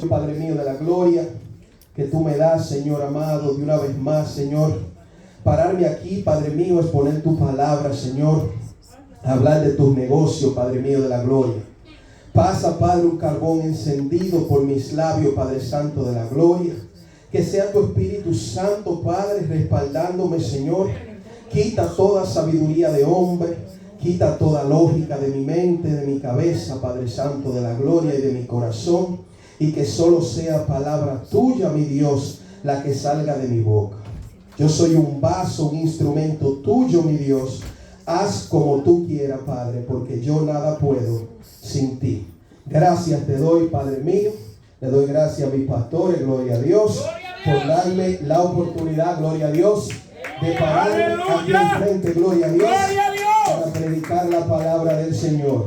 Padre mío de la gloria, que tú me das, Señor amado, de una vez más, Señor, pararme aquí, Padre mío, exponer tu palabra, Señor, hablar de tus negocios, Padre mío de la gloria. Pasa, Padre, un carbón encendido por mis labios, Padre Santo de la gloria. Que sea tu Espíritu Santo, Padre, respaldándome, Señor. Quita toda sabiduría de hombre, quita toda lógica de mi mente, de mi cabeza, Padre Santo de la gloria y de mi corazón. Y que solo sea palabra tuya, mi Dios, la que salga de mi boca. Yo soy un vaso, un instrumento tuyo, mi Dios. Haz como tú quieras, Padre, porque yo nada puedo sin ti. Gracias te doy, Padre mío. Le doy gracias a mis pastores, gloria a Dios, por darme la oportunidad, gloria a Dios, de pararme aquí enfrente, gloria a Dios, para predicar la palabra del Señor.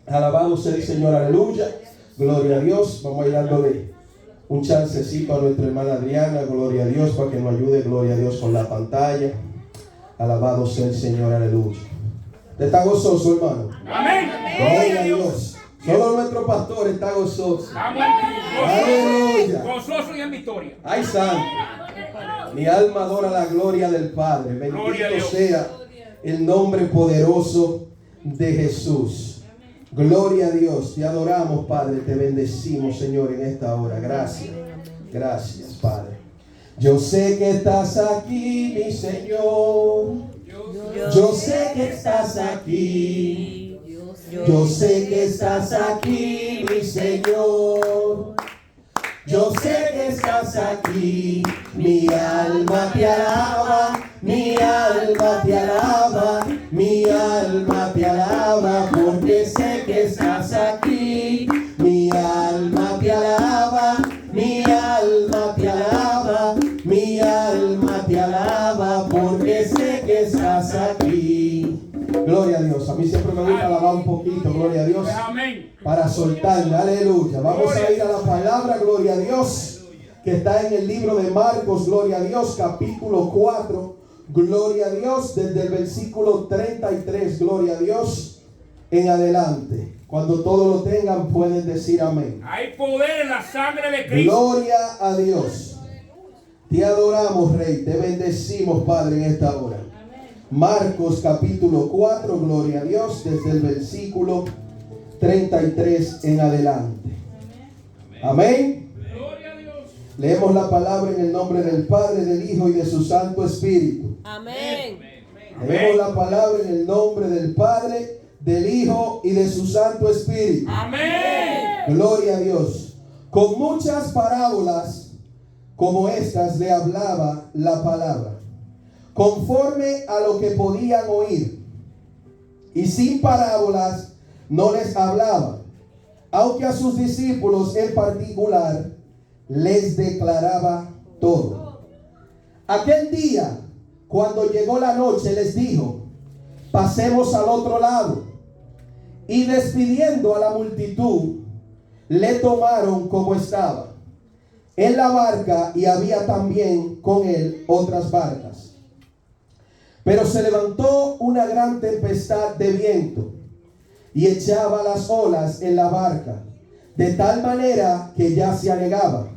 Alabado sea el Señor, aleluya. Gloria a Dios. Vamos a ir dándole un chancecito a nuestra hermana Adriana, gloria a Dios, para que nos ayude, gloria a Dios, con la pantalla. Alabado sea el Señor, aleluya. ¿Te está gozoso, hermano? Amén. Gloria a Dios. Solo nuestro pastor está gozoso. Amén. Aleluya. Gozoso y en victoria. Ay, santo. Mi alma adora la gloria del Padre. Bendito sea el nombre poderoso de Jesús. Gloria a Dios. Te adoramos, Padre. Te bendecimos, Señor, en esta hora. Gracias. Gracias, Padre. Yo sé que estás aquí, mi Señor. Yo sé que estás aquí. Yo sé que estás aquí, mi Señor. Yo sé que estás aquí. Mi alma te alaba. Mi alma te alaba. Mi alma te alaba. Porque sé que estás aquí. Mi alma te alaba. Mi alma te alaba. Mi alma te alaba. Porque sé que estás aquí. Gloria a Dios. A mí siempre me gusta alabar un poquito, gloria a Dios, para soltarme, aleluya. Vamos a ir a la palabra, gloria a Dios, que está en el libro de Marcos, gloria a Dios, capítulo 4, gloria a Dios, desde el versículo 33, gloria a Dios, en adelante. Cuando todos lo tengan, pueden decir amén. Hay poder en la sangre de Cristo. Gloria a Dios. Te adoramos, Rey, te bendecimos, Padre, en esta hora. Marcos capítulo 4, gloria a Dios, desde el versículo 33 en adelante. Amén. Gloria a Dios. Leemos la palabra en el nombre del Padre, del Hijo y de su Santo Espíritu. Amén. Leemos la palabra en el nombre del Padre, del Hijo y de su Santo Espíritu. Amén. Gloria a Dios. Con muchas parábolas como estas le hablaba la palabra, conforme a lo que podían oír, y sin parábolas no les hablaba, aunque a sus discípulos en particular les declaraba todo. Aquel día, cuando llegó la noche, les dijo: pasemos al otro lado. Y despidiendo a la multitud, le tomaron como estaba en la barca, y había también con él otras barcas. Pero se levantó una gran tempestad de viento y echaba las olas en la barca, de tal manera que ya se anegaba.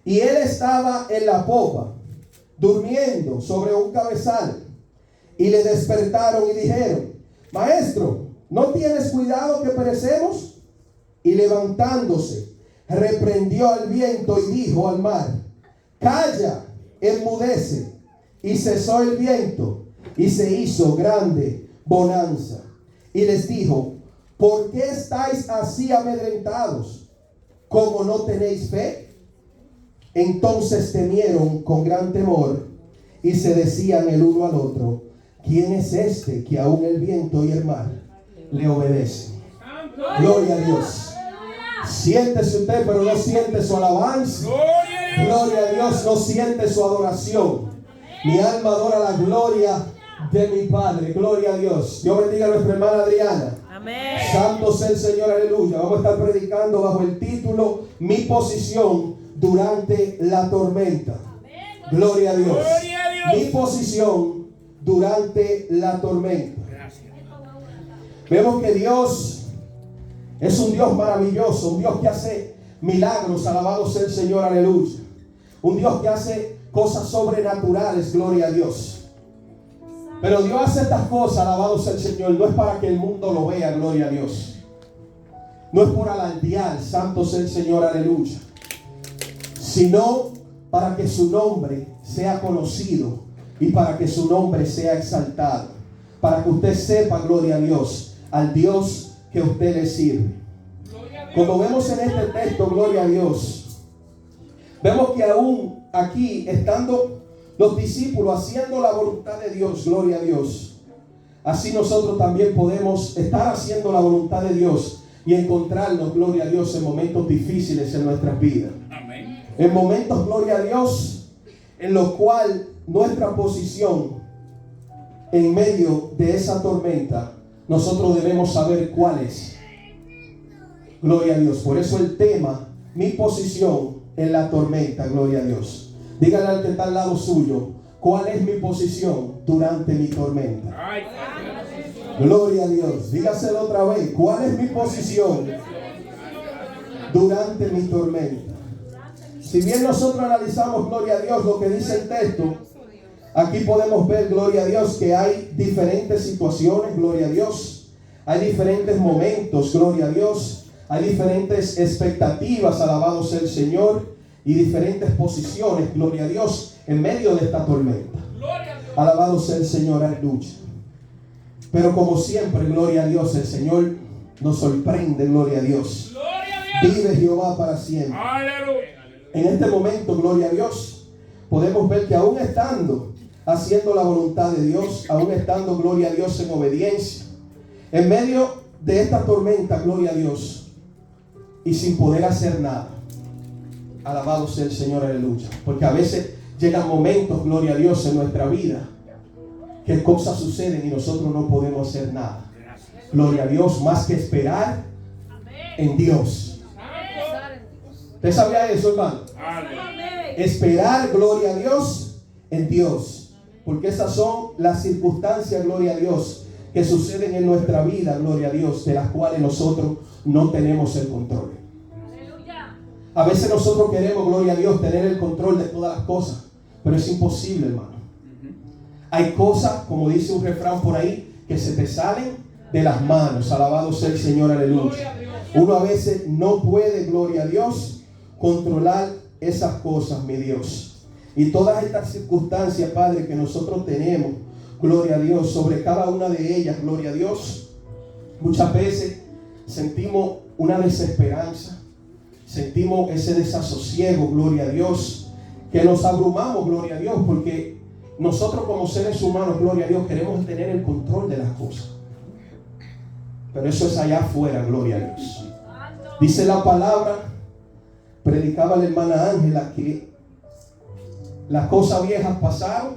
Y él estaba en la popa, durmiendo sobre un cabezal. Y le despertaron y dijeron: Maestro, ¿no tienes cuidado que perecemos? Y levantándose, reprendió al viento y dijo al mar: Calla, enmudece. Y cesó el viento. Y se hizo grande bonanza. Y les dijo: ¿por qué estáis así amedrentados? ¿Cómo no tenéis fe? Entonces temieron con gran temor y se decían el uno al otro: ¿quién es este que aún el viento y el mar le obedecen? Gloria a Dios. Siéntese usted, pero no siente su alabanza. Gloria a Dios, no siente su adoración. Mi alma adora la gloria de mi Padre. Gloria a Dios. Dios bendiga a nuestra hermana Adriana. Amén. Santo sea el Señor, aleluya. Vamos a estar predicando bajo el título: Mi posición durante la tormenta. Gloria a Dios. Mi posición durante la tormenta. Vemos que Dios es un Dios maravilloso, un Dios que hace milagros, alabado sea el Señor, aleluya. Un Dios que hace cosas sobrenaturales, gloria a Dios. Pero Dios hace estas cosas, alabado sea el Señor, no es para que el mundo lo vea, gloria a Dios. No es por alardear, santo sea el Señor, aleluya. Sino para que su nombre sea conocido y para que su nombre sea exaltado. Para que usted sepa, gloria a Dios, al Dios que usted le sirve. Como vemos en este texto, gloria a Dios, vemos que aún aquí, estando los discípulos haciendo la voluntad de Dios, gloria a Dios, así nosotros también podemos estar haciendo la voluntad de Dios y encontrarnos, gloria a Dios, en momentos difíciles en nuestras vidas. Amén. En momentos, gloria a Dios, en los cuales nuestra posición en medio de esa tormenta, nosotros debemos saber cuál es. Gloria a Dios. Por eso el tema, mi posición en la tormenta, gloria a Dios. Dígale al que está al lado suyo, ¿cuál es mi posición durante mi tormenta? Ay, Gloria a Dios. Dígaselo otra vez, ¿cuál es mi posición durante mi tormenta? Si bien nosotros analizamos, gloria a Dios, lo que dice el texto, aquí podemos ver, gloria a Dios, que hay diferentes situaciones, gloria a Dios. Hay diferentes momentos, gloria a Dios. Hay diferentes expectativas, alabado sea el Señor, y diferentes posiciones, gloria a Dios, en medio de esta tormenta. Alabado sea el Señor, aleluya. Pero como siempre, gloria a Dios, el Señor nos sorprende, gloria a Dios. Vive Jehová para siempre. aleluya. En este momento, gloria a Dios, podemos ver que aún estando haciendo la voluntad de Dios, aún estando, gloria a Dios, en obediencia, en medio de esta tormenta, gloria a Dios, y sin poder hacer nada, alabado sea el Señor, aleluya. Porque a veces llegan momentos, gloria a Dios, en nuestra vida, que cosas suceden y nosotros no podemos hacer nada. Gloria a Dios, más que esperar en Dios. ¿Usted sabía eso, hermano? Esperar, gloria a Dios, en Dios. Porque esas son las circunstancias, gloria a Dios, que suceden en nuestra vida, gloria a Dios, de las cuales nosotros no tenemos el control. A veces nosotros queremos, gloria a Dios, tener el control de todas las cosas, pero es imposible, hermano. Hay cosas, como dice un refrán por ahí, que se te salen de las manos. Alabado sea el Señor, aleluya. Uno a veces no puede, gloria a Dios, controlar esas cosas, mi Dios. Y todas estas circunstancias, Padre, que nosotros tenemos, gloria a Dios, sobre cada una de ellas, gloria a Dios, muchas veces sentimos una desesperanza, sentimos ese desasosiego, gloria a Dios, que nos abrumamos, gloria a Dios, porque nosotros como seres humanos, gloria a Dios, queremos tener el control de las cosas. Pero eso es allá afuera, gloria a Dios. Dice la palabra, predicaba la hermana Ángela, que las cosas viejas pasaron,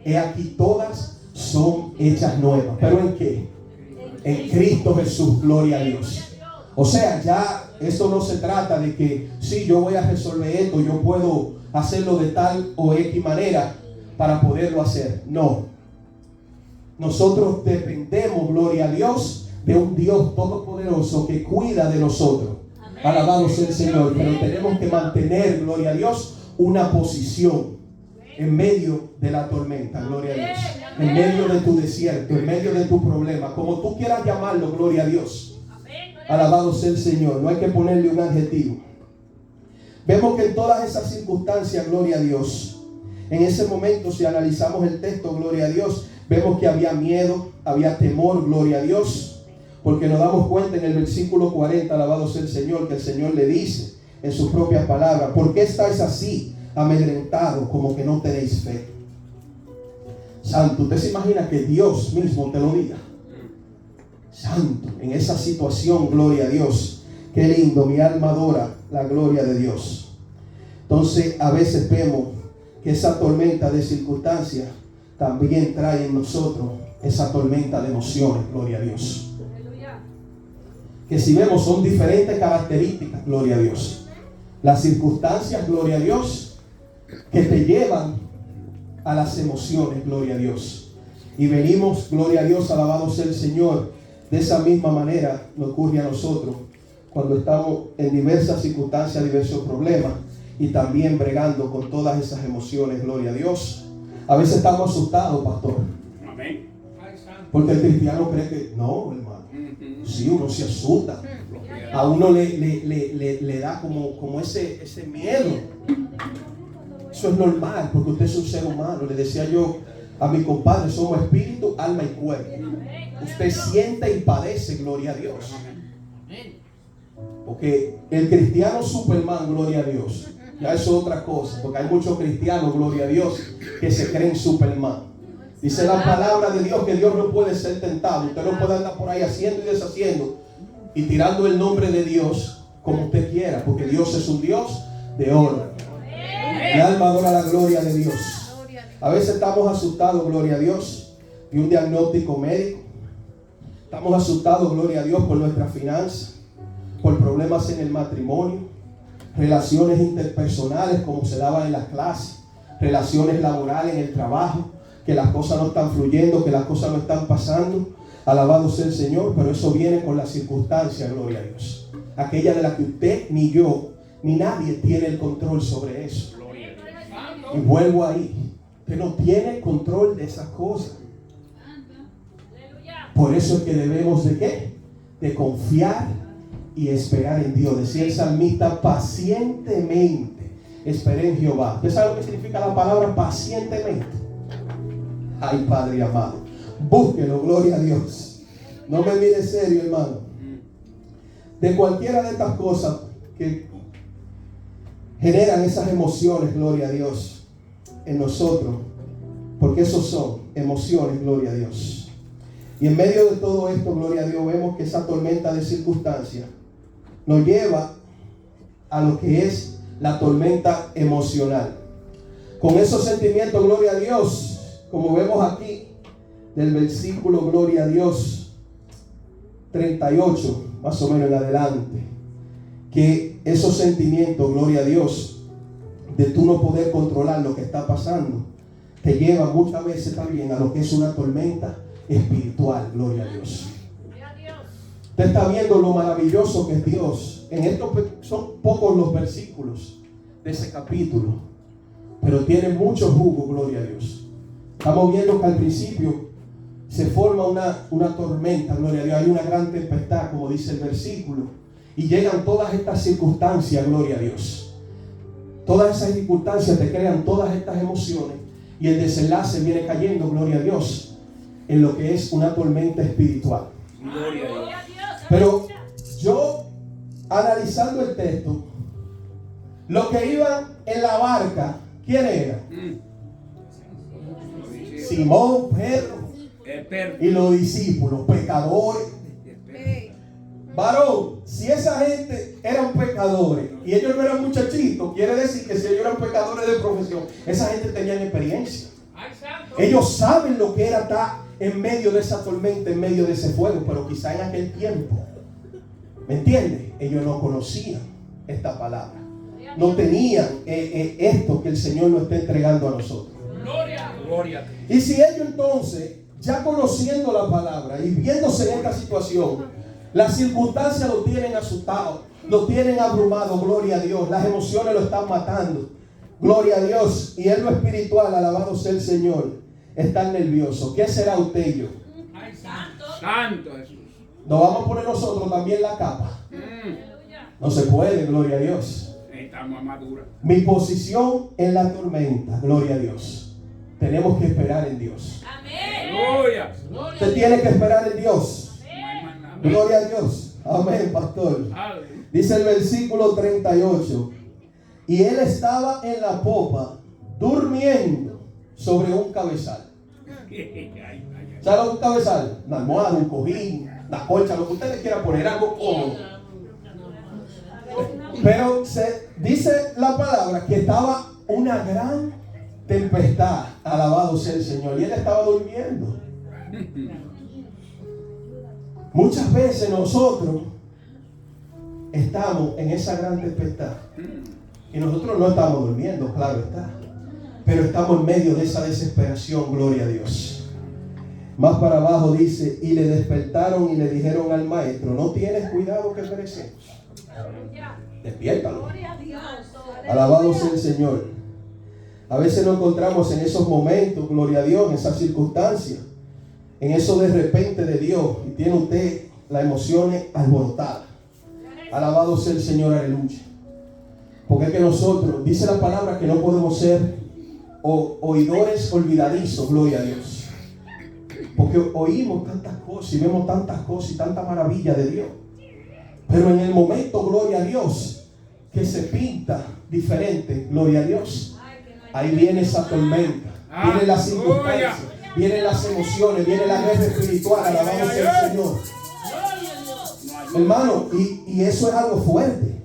he aquí todas son hechas nuevas. ¿Pero en qué? En Cristo Jesús, gloria a Dios. O sea, ya esto no se trata de que sí, yo voy a resolver esto, yo puedo hacerlo de tal o X manera para poderlo hacer. No. Nosotros dependemos, gloria a Dios, de un Dios todopoderoso que cuida de nosotros. Alabado sea el Señor. Pero tenemos que mantener, gloria a Dios, una posición en medio de la tormenta, gloria a Dios. En medio de tu desierto, en medio de tu problema, como tú quieras llamarlo, gloria a Dios. Alabado sea el Señor. No hay que ponerle un adjetivo. Vemos que en todas esas circunstancias, gloria a Dios, en ese momento, si analizamos el texto, gloria a Dios, vemos que había miedo, había temor, gloria a Dios, porque nos damos cuenta en el versículo 40, alabado sea el Señor, que el Señor le dice en sus propias palabras: ¿por qué estáis así amedrentados, como que no tenéis fe? Santo, ¿usted se imagina que Dios mismo te lo diga? Santo, en esa situación, gloria a Dios. Qué lindo, mi alma adora la gloria de Dios. Entonces, a veces vemos que esa tormenta de circunstancias también trae en nosotros esa tormenta de emociones, gloria a Dios. Que si vemos son diferentes características, gloria a Dios. Las circunstancias, gloria a Dios, que te llevan a las emociones, gloria a Dios. Y venimos, gloria a Dios, alabado sea el Señor. De esa misma manera nos ocurre a nosotros cuando estamos en diversas circunstancias, diversos problemas y también bregando con todas esas emociones, gloria a Dios. A veces estamos asustados, pastor. Amén. Porque el cristiano cree que no, hermano. Sí, uno se asusta. A uno le da como ese miedo. Eso es normal, porque usted es un ser humano. Le decía yo a mi compadre, somos espíritu, alma y cuerpo. Usted siente y padece, gloria a Dios. Porque el cristiano Superman, gloria a Dios, ya eso es otra cosa. Porque hay muchos cristianos, gloria a Dios, que se creen Superman. Dice la palabra de Dios que Dios no puede ser tentado. Usted no puede andar por ahí haciendo y deshaciendo y tirando el nombre de Dios como usted quiera, porque Dios es un Dios de orden. Mi alma adora la gloria de Dios. A veces estamos asustados, gloria a Dios, de un diagnóstico médico. Estamos asustados, gloria a Dios, por nuestras finanzas, por problemas en el matrimonio, relaciones interpersonales como se daban en las clases, relaciones laborales en el trabajo, que las cosas no están fluyendo, que las cosas no están pasando. Alabado sea el Señor, pero eso viene con las circunstancias, gloria a Dios. Aquella de la que usted, ni yo, ni nadie tiene el control sobre eso. Y vuelvo ahí. Usted no tiene control de esas cosas. Por eso es que debemos de ¿qué? De confiar y esperar en Dios. Decía el salmista, pacientemente esperé en Jehová. ¿Usted sabe lo que significa la palabra pacientemente? Ay, Padre amado, búsquelo, gloria a Dios. No me mire serio, hermano. De cualquiera de estas cosas que generan esas emociones, gloria a Dios, en nosotros, porque esos son emociones, gloria a Dios. Y en medio de todo esto, gloria a Dios, vemos que esa tormenta de circunstancias nos lleva a lo que es la tormenta emocional. Con esos sentimientos, gloria a Dios, como vemos aquí del versículo, gloria a Dios, 38, más o menos en adelante, que esos sentimientos, gloria a Dios, de tú no poder controlar lo que está pasando, te lleva muchas veces también a lo que es una tormenta espiritual, gloria a Dios. Usted está viendo lo maravilloso que es Dios. En estos son pocos los versículos de ese capítulo, pero tiene mucho jugo, gloria a Dios. Estamos viendo que al principio se forma una tormenta, gloria a Dios. Hay una gran tempestad, como dice el versículo. Y llegan todas estas circunstancias, gloria a Dios. Todas esas circunstancias te crean todas estas emociones. Y el desenlace viene cayendo, gloria a Dios, en lo que es una tormenta espiritual. Gloria a Dios. Pero yo, analizando el texto, los que iban en la barca, ¿quién era? Simón, Pedro y los discípulos, pecadores. Varón, si esa gente eran pecadores y ellos no eran muchachitos, quiere decir que si ellos eran pecadores de profesión, esa gente tenía experiencia. Ellos saben lo que era estar en medio de esa tormenta, en medio de ese fuego, pero quizá en aquel tiempo, ¿me entiendes? Ellos no conocían esta palabra, no tenían esto que el Señor nos está entregando a nosotros. Gloria. Y si ellos entonces, ya conociendo la palabra y viéndose en esta situación, las circunstancias lo tienen asustado, lo tienen abrumado, gloria a Dios, las emociones lo están matando, gloria a Dios, y en lo espiritual, alabado sea el Señor, están nerviosos. ¿Qué será usted y yo? Ay, santo Jesús. Nos vamos a poner nosotros también la capa. No se puede, gloria a Dios. Estamos maduros. Mi posición en la tormenta, gloria a Dios. Tenemos que esperar en Dios. Amén. Gloria. Usted tiene que esperar en Dios. Amén. Gloria a Dios. Amén, pastor. Dice el versículo 38. Y él estaba en la popa, durmiendo sobre un cabezal. ¿Sabe lo que es un cabezal? Una almohada, un cojín, una colcha, lo que usted le quiera poner, algo cómodo. Pero dice la palabra que estaba una gran tempestad, alabado sea el Señor, y él estaba durmiendo. Muchas veces nosotros estamos en esa gran tempestad y nosotros no estamos durmiendo, claro está, pero estamos en medio de esa desesperación, gloria a Dios. Más para abajo dice, y le despertaron y le dijeron al maestro, ¿no tienes cuidado que perecemos? Despiértalo. Alabado sea el Señor. A veces nos encontramos en esos momentos, gloria a Dios, en esas circunstancias, en eso de repente de Dios, y tiene usted las emociones alborotadas. Alabado sea el Señor, aleluya. Porque es que nosotros, dice la palabra, que no podemos ser oidores olvidadizos, gloria a Dios. Porque oímos tantas cosas y vemos tantas cosas y tanta maravilla de Dios. Pero en el momento, gloria a Dios, que se pinta diferente, gloria a Dios, ahí viene esa tormenta, vienen las circunstancias, vienen las emociones, viene la guerra espiritual, alabado sea el Señor. Hermano, y eso es algo fuerte.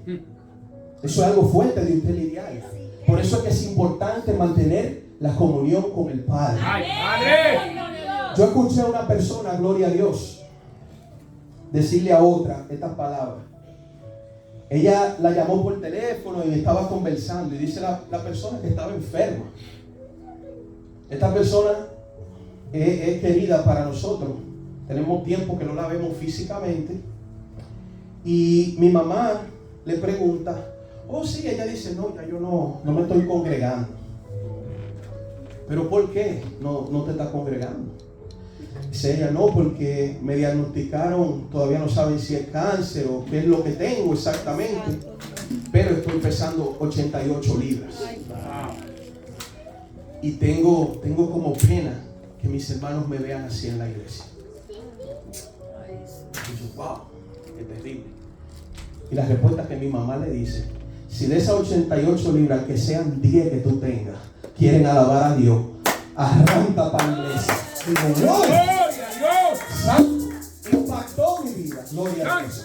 Eso es algo fuerte de usted lidiar. Por eso es que es importante mantener la comunión con el Padre. Yo escuché a una persona, gloria a Dios, decirle a otra estas palabras. Ella la llamó por teléfono y estaba conversando. Y dice la persona que estaba enferma. Esta persona es querida para nosotros. Tenemos tiempo que no la vemos físicamente. Y mi mamá le pregunta, oh sí, ella dice, no, ya yo no me estoy congregando. ¿Pero por qué no te estás congregando? Dice ella, no, porque me diagnosticaron, todavía no saben si es cáncer o qué es lo que tengo exactamente, pero estoy pesando 88 libras. Y tengo como pena que mis hermanos me vean así en la iglesia. Y yo, wow, qué terrible. Y la respuesta que mi mamá le dice, si de esas 88 libras que sean 10 que tú tengas, quieren alabar a Dios, arranca para la iglesia. Digo, gloria a Dios. Impactó mi vida. Gloria a Dios.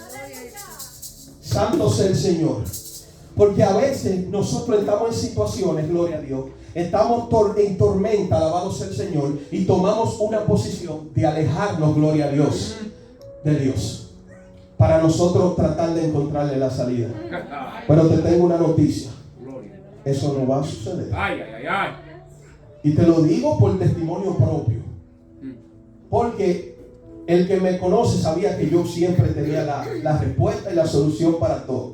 Santo sea el Señor. Porque a veces nosotros estamos en situaciones, gloria a Dios, estamos en tormenta, alabado sea el Señor, y tomamos una posición de alejarnos, gloria a Dios, de Dios, para nosotros tratar de encontrarle la salida. Pero te tengo una noticia. Eso no va a suceder. Y te lo digo por testimonio propio. Porque el que me conoce sabía que yo siempre tenía la respuesta y la solución para todo.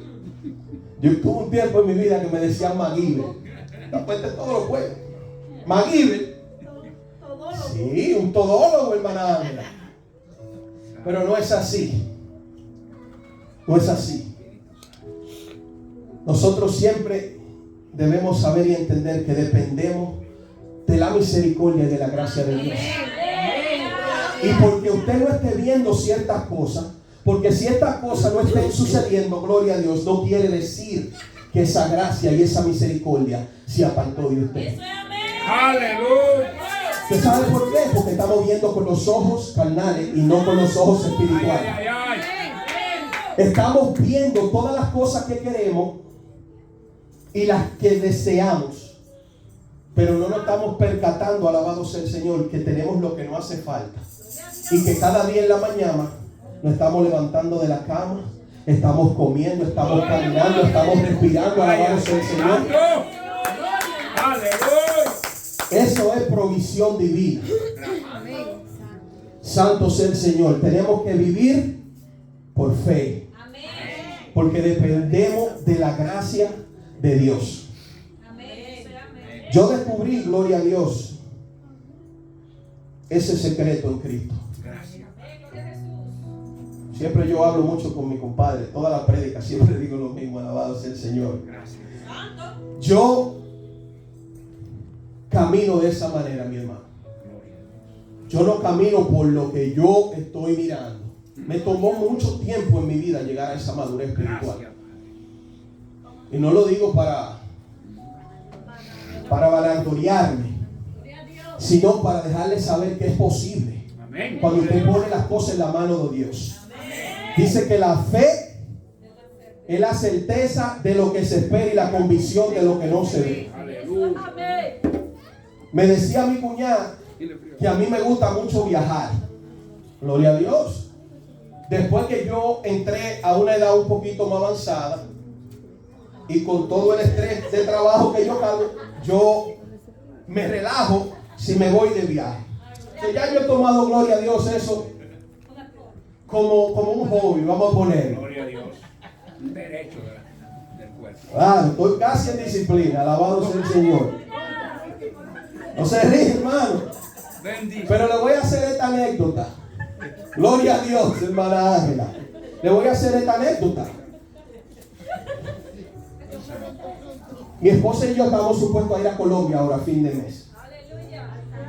Yo tuve un tiempo en mi vida que me decían MacGyver. Después de todo lo puedo. MacGyver. Sí, un todólogo, hermana Ángela. Pero no es así. No es así. Nosotros siempre debemos saber y entender que dependemos de la misericordia y de la gracia de Dios. Y porque usted no esté viendo ciertas cosas, porque si estas cosas no estén sucediendo, gloria a Dios, no quiere decir que esa gracia y esa misericordia se apartó de usted. Aleluya. ¿Usted sabe por qué? Porque estamos viendo con los ojos carnales y no con los ojos espirituales. Estamos viendo todas las cosas que queremos y las que deseamos, pero no nos estamos percatando, alabado sea el Señor, que tenemos lo que nos hace falta. Y que cada día en la mañana nos estamos levantando de la cama, estamos comiendo, estamos caminando, estamos respirando, alabado sea el Señor. Eso es provisión divina. Santo sea el Señor. Tenemos que vivir por fe, porque dependemos de la gracia de Dios. Yo descubrí, gloria a Dios, ese secreto en Cristo. Siempre yo hablo mucho con mi compadre, toda la prédica siempre digo lo mismo, alabado sea el Señor. Yo camino de esa manera, mi hermano. Yo no camino por lo que yo estoy mirando. Me tomó mucho tiempo en mi vida llegar a esa madurez espiritual. Y no lo digo para vanagloriarme, sino para dejarles saber que es posible. Cuando usted pone las cosas en la mano de Dios. Dice que la fe es la certeza de lo que se espera y la convicción de lo que no se ve. Me decía mi cuñada que a mí me gusta mucho viajar. Gloria a Dios. Después que yo entré a una edad un poquito más avanzada y con todo el estrés de trabajo que yo cargo, yo me relajo si me voy de viaje. Que ya yo he tomado, gloria a Dios, eso como un hobby, vamos a ponerlo. Gloria a Dios. Un derecho del cuerpo. Claro, estoy casi en disciplina. Alabado sea el Señor. No se ríe, hermano. Bendito. Pero le voy a hacer esta anécdota. Gloria a Dios, hermana Ángela. Le voy a hacer esta anécdota. Mi esposa y yo estábamos supuestos a ir a Colombia ahora a fin de mes.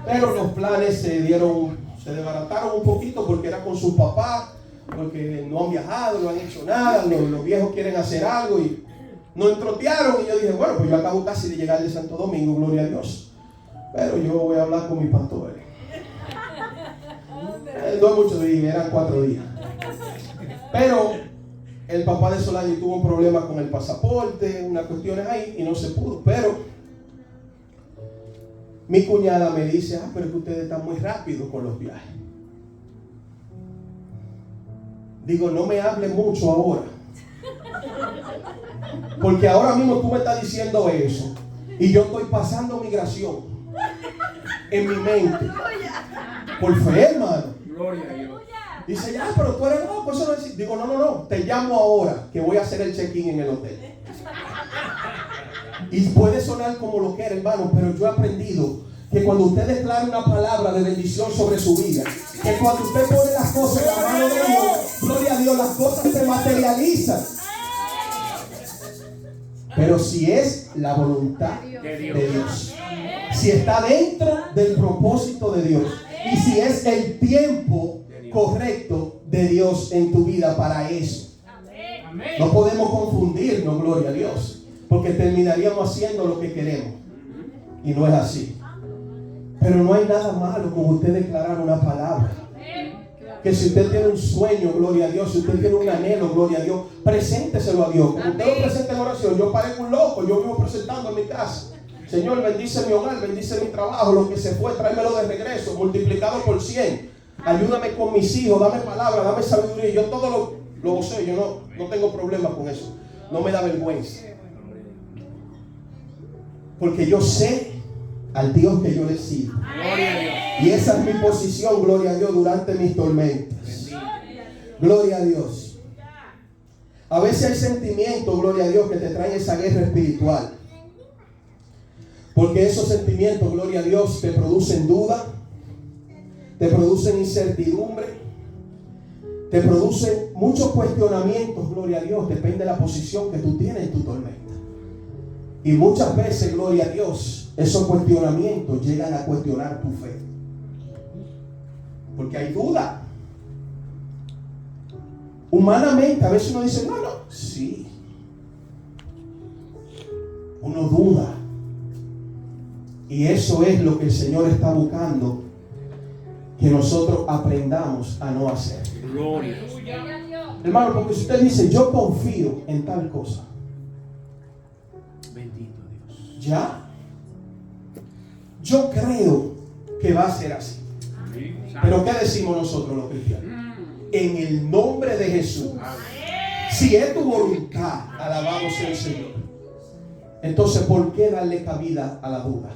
Pero los planes se desbarataron un poquito porque era con su papá, porque no han viajado, no han hecho nada, los viejos quieren hacer algo y nos entrotearon. Y yo dije, bueno, pues yo acabo casi de llegar de Santo Domingo, gloria a Dios. Pero yo voy a hablar con mi pastor. No es mucho días, eran 4 días. Pero el papá de Solange tuvo un problema con el pasaporte, unas cuestiones ahí y no se pudo. Pero mi cuñada me dice, pero es que ustedes están muy rápidos con los viajes. Digo, no me hable mucho ahora. Porque ahora mismo tú me estás diciendo eso y yo estoy pasando migración en mi mente. Por fe, hermano. Gloria a Dios. Dice, ya, pero tú eres loco, eso no es. Digo, no, te llamo ahora que voy a hacer el check-in en el hotel. Y puede sonar como lo que era, hermano, pero yo he aprendido que cuando usted declara una palabra de bendición sobre su vida, que cuando usted pone las cosas en la mano de Dios, gloria a Dios, las cosas se materializan. Pero si es la voluntad de Dios, si está dentro del propósito de Dios, y si es el tiempo correcto de Dios en tu vida para eso. No podemos confundirnos, gloria a Dios, porque terminaríamos haciendo lo que queremos y no es así. Pero no hay nada malo con usted declarar una palabra. Que si usted tiene un sueño, gloria a Dios, si usted tiene un anhelo, gloria a Dios, presénteselo a Dios. Como usted lo presenta en oración, yo parezco un loco, yo vivo presentando en mi casa. Señor, bendice mi hogar, bendice mi trabajo, lo que se fue, tráemelo de regreso, multiplicado por 100. Ayúdame con mis hijos, dame palabra, dame sabiduría. Yo todo lo sé, yo no tengo problema con eso. No me da vergüenza. Porque yo sé al Dios que yo le sirvo. Y esa es mi posición, gloria a Dios, durante mis tormentas. Gloria a Dios. A veces hay sentimientos, gloria a Dios, que te traen esa guerra espiritual. Porque esos sentimientos, gloria a Dios, te producen duda, te producen incertidumbre, te producen muchos cuestionamientos, gloria a Dios, depende de la posición que tú tienes en tu tormenta. Y muchas veces, gloria a Dios, esos cuestionamientos llegan a cuestionar tu fe. Porque hay duda. Humanamente, a veces uno dice, no, sí. Uno duda. Y eso es lo que el Señor está buscando que nosotros aprendamos a no hacer. Gloria. Hermano, porque si usted dice, yo confío en tal cosa. Bendito Dios. Ya. Yo creo que va a ser así. Pero ¿qué decimos nosotros los cristianos? En el nombre de Jesús. Si es tu voluntad, alabado sea el Señor. Entonces, ¿por qué darle cabida a la duda?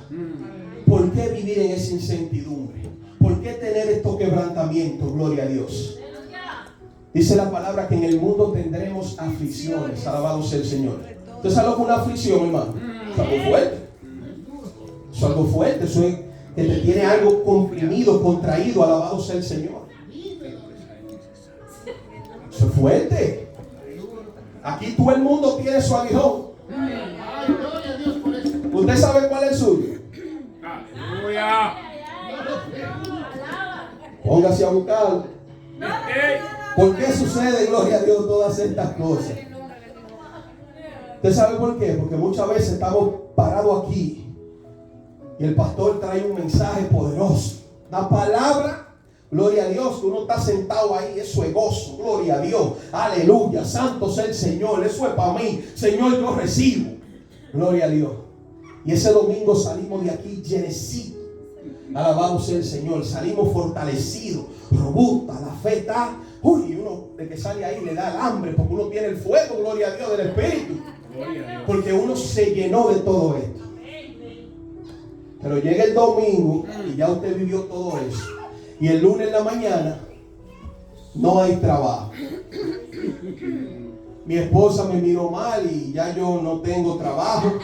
¿Por qué vivir en esa incertidumbre? ¿Por qué tener estos quebrantamientos? Gloria a Dios. Dice la palabra que en el mundo tendremos aflicciones. Alabado sea el Señor. ¿Usted sabe lo que es una aflicción, hermano? Es algo fuerte. Es algo fuerte. Eso es que te tiene algo comprimido, contraído. Alabado sea el Señor. Eso es fuerte. Aquí todo el mundo tiene su aguijón. ¿Usted sabe cuál es el suyo? Aleluya. Póngase a buscarlo. ¿Por qué sucede, gloria a Dios, todas estas cosas? ¿Usted sabe por qué? Porque muchas veces estamos parados aquí y el pastor trae un mensaje poderoso, una palabra, gloria a Dios, que uno está sentado ahí, eso es gozo, gloria a Dios, aleluya, santo sea el Señor, eso es para mí, Señor, yo recibo, gloria a Dios. Y ese domingo salimos de aquí llenecitos, alabado sea el Señor, salimos fortalecidos, robusta, la fe está, uy, uno de que sale ahí le da el hambre, porque uno tiene el fuego, gloria a Dios, del Espíritu, porque uno se llenó de todo esto. Pero llega el domingo y ya usted vivió todo eso. Y el lunes en la mañana no hay trabajo. mi esposa me miró mal y ya yo no tengo trabajo.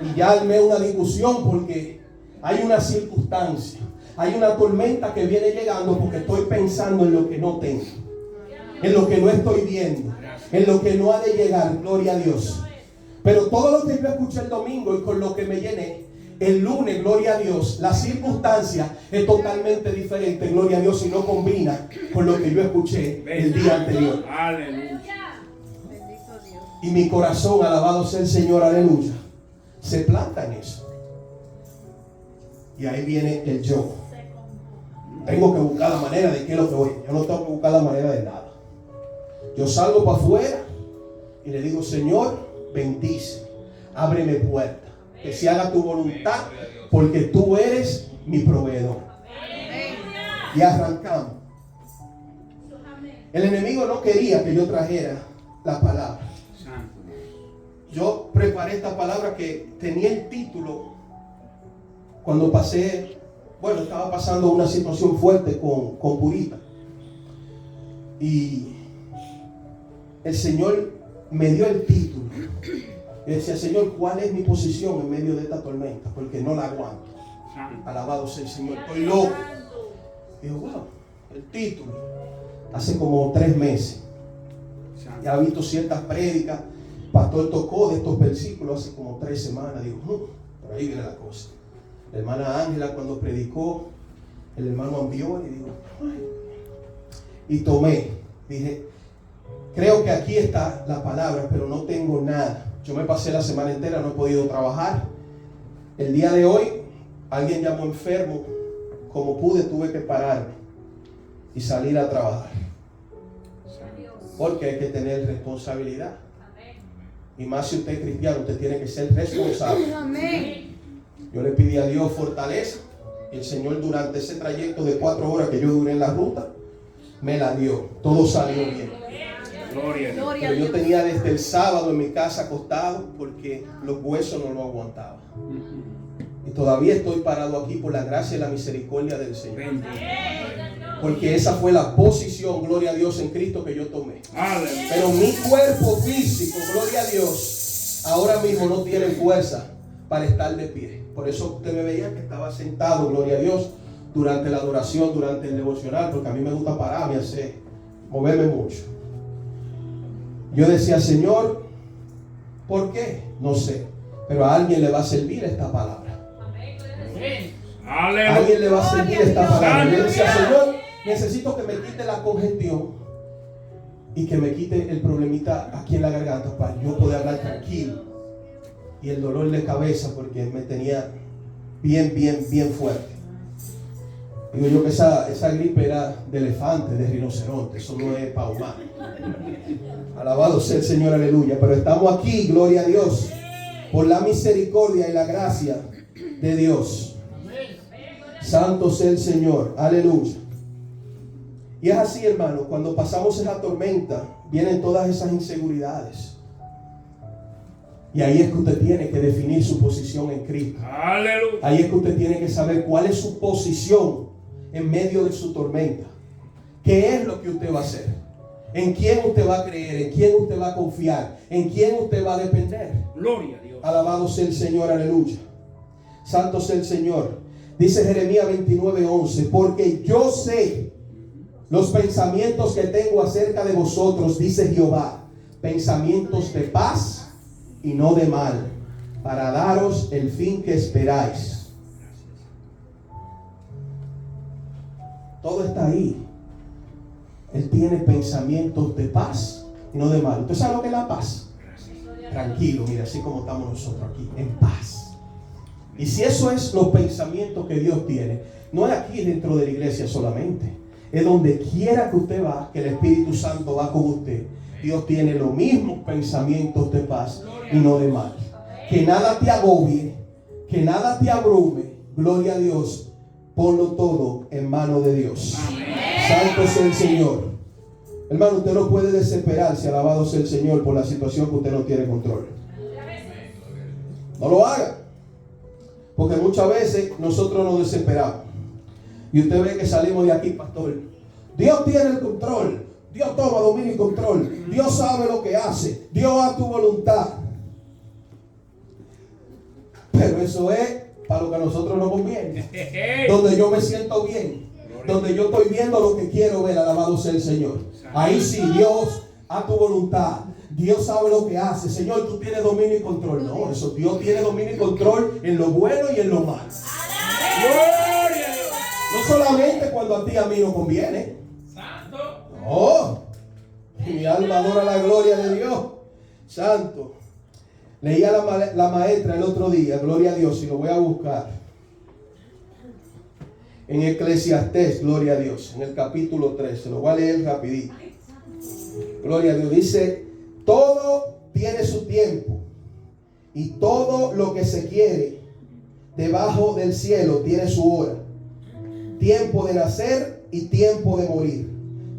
Y ya armé una discusión porque hay una circunstancia, hay una tormenta que viene llegando porque estoy pensando en lo que no tengo, en lo que no estoy viendo, en lo que no ha de llegar, gloria a Dios. Pero todo lo que yo escuché el domingo y con lo que me llené, el lunes, gloria a Dios, la circunstancia es totalmente diferente, gloria a Dios, y no combina con lo que yo escuché el día anterior. Aleluya. Y mi corazón, alabado sea el Señor, aleluya, se planta en eso. Y ahí viene el yo. Tengo que buscar la manera de qué es lo que voy. Yo no tengo que buscar la manera de nada. Yo salgo para afuera y le digo, Señor, bendice, ábreme puerta, que se haga tu voluntad, porque tú eres mi proveedor. Y arrancamos. El enemigo no quería que yo trajera la palabra. Yo preparé esta palabra que tenía el título cuando pasé, estaba pasando una situación fuerte con Purita. Y el Señor me dio el título. Y decía, Señor, ¿cuál es mi posición en medio de esta tormenta? Porque no la aguanto. Alabado sea el Señor, estoy loco. Y digo, wow, el título. Hace como 3 meses. Ya he visto ciertas prédicas. Pastor tocó de estos versículos hace como 3 semanas. Digo, por ahí viene la cosa. La hermana Ángela cuando predicó, el hermano envió y digo, ay. Y tomé, dije, creo que aquí está la palabra, pero no tengo nada. Yo me pasé la semana entera, no he podido trabajar. El día de hoy, alguien llamó enfermo. Como pude, tuve que pararme y salir a trabajar. Porque hay que tener responsabilidad. Y más si usted es cristiano, usted tiene que ser responsable. Yo le pedí a Dios fortaleza. Y el Señor durante ese trayecto de 4 horas que yo duré en la ruta, me la dio. Todo salió bien. Pero yo tenía desde el sábado en mi casa acostado porque los huesos no lo aguantaban. Y todavía estoy parado aquí por la gracia y la misericordia del Señor. Porque esa fue la posición, gloria a Dios, en Cristo que yo tomé. Pero mi cuerpo físico, gloria a Dios, ahora mismo no tiene fuerza para estar de pie. Por eso usted me veía que estaba sentado, gloria a Dios, durante la adoración, durante el devocional, porque a mí me gusta pararme, moverme mucho. Yo decía, Señor, ¿por qué? No sé, pero a alguien le va a servir esta palabra. A alguien le va a servir esta palabra. Yo decía, Señor, necesito que me quite la congestión y que me quite el problemita aquí en la garganta para yo poder hablar tranquilo. Y el dolor de cabeza porque me tenía bien fuerte. Digo yo que esa gripe era de elefante, de rinoceronte. Eso no es para humano. Alabado sea el Señor, aleluya. Pero estamos aquí, gloria a Dios, por la misericordia y la gracia de Dios. Santo sea el Señor, aleluya. Y es así, hermano, cuando pasamos esa tormenta, vienen todas esas inseguridades. Y ahí es que usted tiene que definir su posición en Cristo. Aleluya. Ahí es que usted tiene que saber cuál es su posición en medio de su tormenta. ¿Qué es lo que usted va a hacer? ¿En quién usted va a creer? ¿En quién usted va a confiar? ¿En quién usted va a depender? Gloria a Dios. Alabado sea el Señor, aleluya. Santo sea el Señor. Dice Jeremías 29:11, porque yo sé los pensamientos que tengo acerca de vosotros, dice Jehová, pensamientos de paz y no de mal, para daros el fin que esperáis. Todo está ahí. Él tiene pensamientos de paz y no de mal. ¿Usted sabe lo que es la paz? Tranquilo, mira, así como estamos nosotros aquí, en paz. Y si eso es los pensamientos que Dios tiene, no es aquí dentro de la iglesia solamente, es donde quiera que usted va, que el Espíritu Santo va con usted. Dios tiene los mismos pensamientos de paz y no de mal. Que nada te agobie, que nada te abrume. Gloria a Dios. Ponlo todo en manos de Dios. Santo sea el Señor. Hermano, usted no puede desesperarse, alabado sea el Señor, por la situación que usted no tiene control. No lo haga. Porque muchas veces nosotros nos desesperamos. Y usted ve que salimos de aquí, pastor. Dios tiene el control. Dios toma dominio y control. Dios sabe lo que hace. Dios a tu voluntad. Pero eso es para lo que a nosotros nos conviene. Donde yo me siento bien. Donde yo estoy viendo lo que quiero ver. Alabado sea el Señor. Ahí sí, Dios a tu voluntad. Dios sabe lo que hace. Señor, tú tienes dominio y control. No, eso Dios tiene dominio y control en lo bueno y en lo malo. No solamente cuando a ti y a mí nos conviene. No. Mi alma adora la gloria de Dios. Santo. Leía la maestra el otro día, gloria a Dios, y lo voy a buscar. En Eclesiastés, gloria a Dios, en el capítulo 13. Lo voy a leer rapidito. Gloria a Dios. Dice, todo tiene su tiempo. Y todo lo que se quiere debajo del cielo tiene su hora. Tiempo de nacer y tiempo de morir.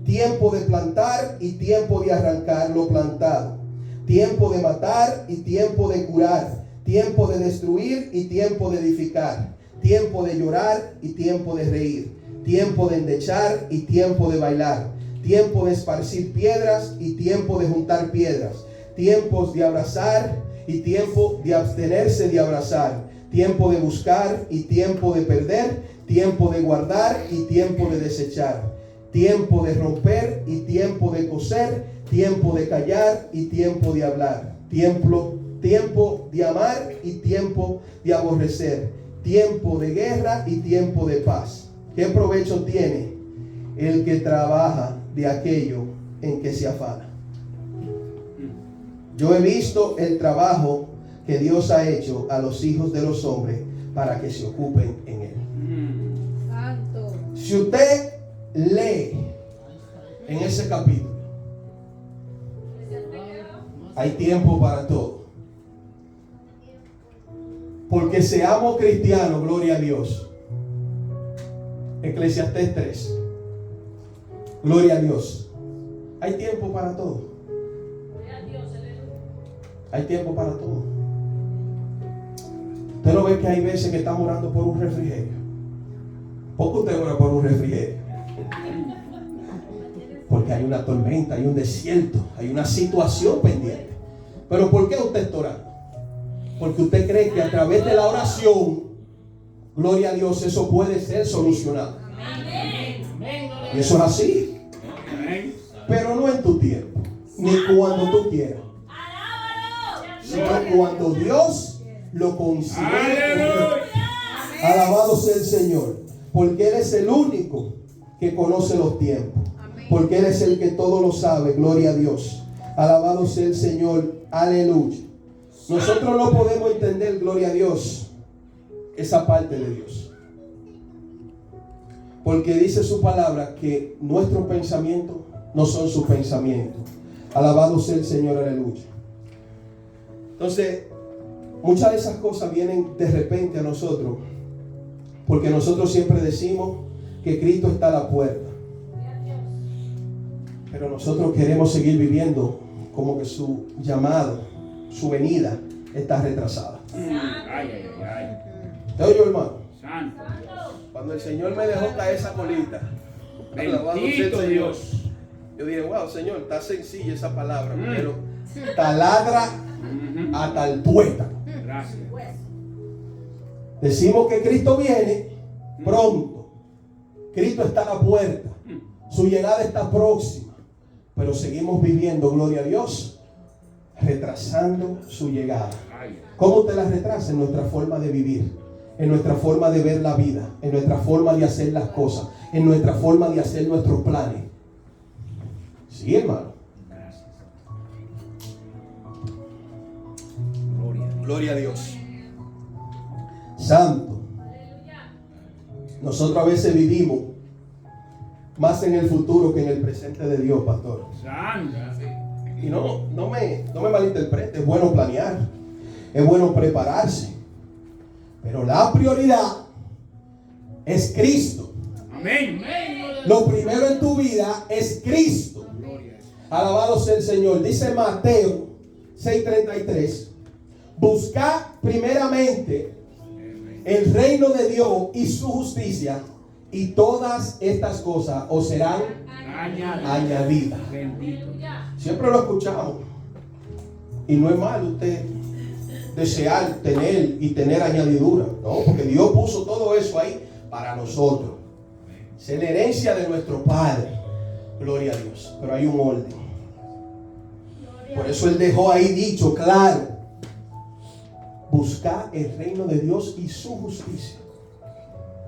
Tiempo de plantar y tiempo de arrancar lo plantado. Tiempo de matar y tiempo de curar. Tiempo de destruir y tiempo de edificar. Tiempo de llorar y tiempo de reír. Tiempo de endechar y tiempo de bailar. Tiempo de esparcir piedras y tiempo de juntar piedras. Tiempos de abrazar y tiempo de abstenerse de abrazar. Tiempo de buscar y tiempo de perder. Tiempo de guardar y tiempo de desechar. Tiempo de romper y tiempo de coser. Tiempo de callar y tiempo de hablar. Tiempo de amar y tiempo de aborrecer. Tiempo de guerra y tiempo de paz. ¿Qué provecho tiene el que trabaja de aquello en que se afana? Yo he visto el trabajo que Dios ha hecho a los hijos de los hombres para que se ocupen en él. Santo. Si usted lee en ese capítulo, hay tiempo para todo. Porque seamos cristianos, gloria a Dios. Eclesiastés 3. Gloria a Dios. Hay tiempo para todo. Hay tiempo para todo. Usted no ve que hay veces que estamos orando por un refrigerio. ¿Por qué usted ora por un refrigerio? Porque hay una tormenta, hay un desierto, hay una situación pendiente. Pero ¿por qué usted está orando? Porque usted cree que a través de la oración, gloria a Dios, eso puede ser solucionado. Y eso es así. Pero no en tu tiempo, ni cuando tú quieras, sino cuando Dios lo considere. Alabado sea el Señor, porque Él es el único que conoce los tiempos, porque Él es el que todo lo sabe. Gloria a Dios. Alabado sea el Señor. Aleluya. Nosotros no podemos entender, gloria a Dios, esa parte de Dios, porque dice su palabra que nuestros pensamientos no son sus pensamientos. Alabado sea el Señor, aleluya. Entonces, muchas de esas cosas vienen de repente a nosotros, porque nosotros siempre decimos que Cristo está a la puerta, pero nosotros queremos seguir viviendo como que su llamado, su venida está retrasada. ¿Te oye, hermano? Santo Cuando el Señor me dejó caer esa colita, alabado sea el bendito Señor, Dios. yo dije, wow, Señor, está sencilla esa palabra, pero taladra hasta el tuétano. Gracias. Decimos que Cristo viene pronto. Cristo está a la puerta. Su llegada está próxima. Pero seguimos viviendo, gloria a Dios, retrasando su llegada. ¿Cómo te la retrasa? En nuestra forma de vivir, en nuestra forma de ver la vida, en nuestra forma de hacer las cosas, en nuestra forma de hacer nuestros planes. Sí, hermano. Gloria a Dios. Santo. Nosotros a veces vivimos más en el futuro que en el presente de Dios, pastor. Santo. Y no me malinterprete, es bueno planear, es bueno prepararse, pero la prioridad es Cristo. Amén. Lo primero en tu vida es Cristo. Alabado sea el Señor. Dice Mateo 6:33: buscad primeramente el reino de Dios y su justicia, Y todas estas cosas os serán añadidas. Bendito. Siempre lo escuchamos. Y no es malo usted desear tener y tener añadidura. No, porque Dios puso todo eso ahí para nosotros. Es la herencia de nuestro Padre. Gloria a Dios. Pero hay un orden. Por eso Él dejó ahí dicho claro: buscar el reino de Dios y su justicia.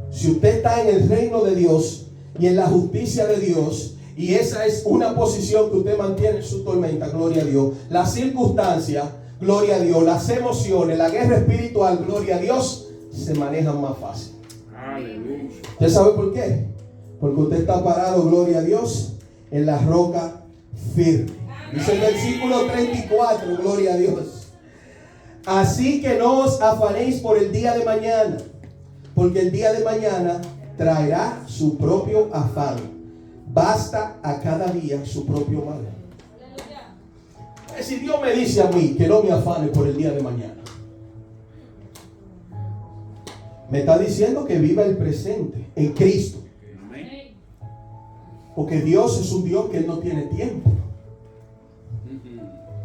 Si usted está en el reino de Dios y en la justicia de Dios, y esa es una posición que usted mantiene en su tormenta, gloria a Dios, las circunstancias, gloria a Dios, las emociones, la guerra espiritual, gloria a Dios, se manejan más fácil. Aleluya. ¿Usted sabe por qué? Porque usted está parado, gloria a Dios, en la roca firme. Dice el versículo 34, gloria a Dios. Así que no os afanéis por el día de mañana, porque el día de mañana traerá su propio afán. Basta a cada día su propio mal. Si Dios me dice a mí que no me afane por el día de mañana, me está diciendo que viva el presente en Cristo. Amén. Porque Dios es un Dios que Él no tiene tiempo.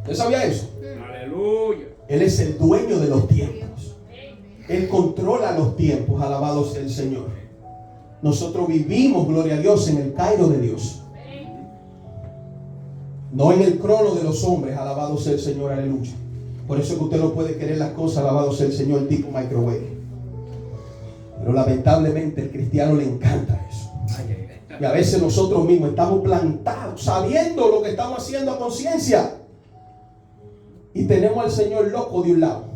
¿Usted sabía eso? Aleluya. Él es el dueño de los tiempos. Él controla los tiempos, alabado sea el Señor. Nosotros vivimos, gloria a Dios, en el Cairo de Dios. No en el crono de los hombres, alabado sea el Señor, aleluya. Por eso es que usted no puede querer las cosas, alabado sea el Señor, tipo microwave. Pero lamentablemente el cristiano le encanta eso. Y a veces nosotros mismos estamos plantados, sabiendo lo que estamos haciendo a conciencia. Y tenemos al Señor loco de un lado.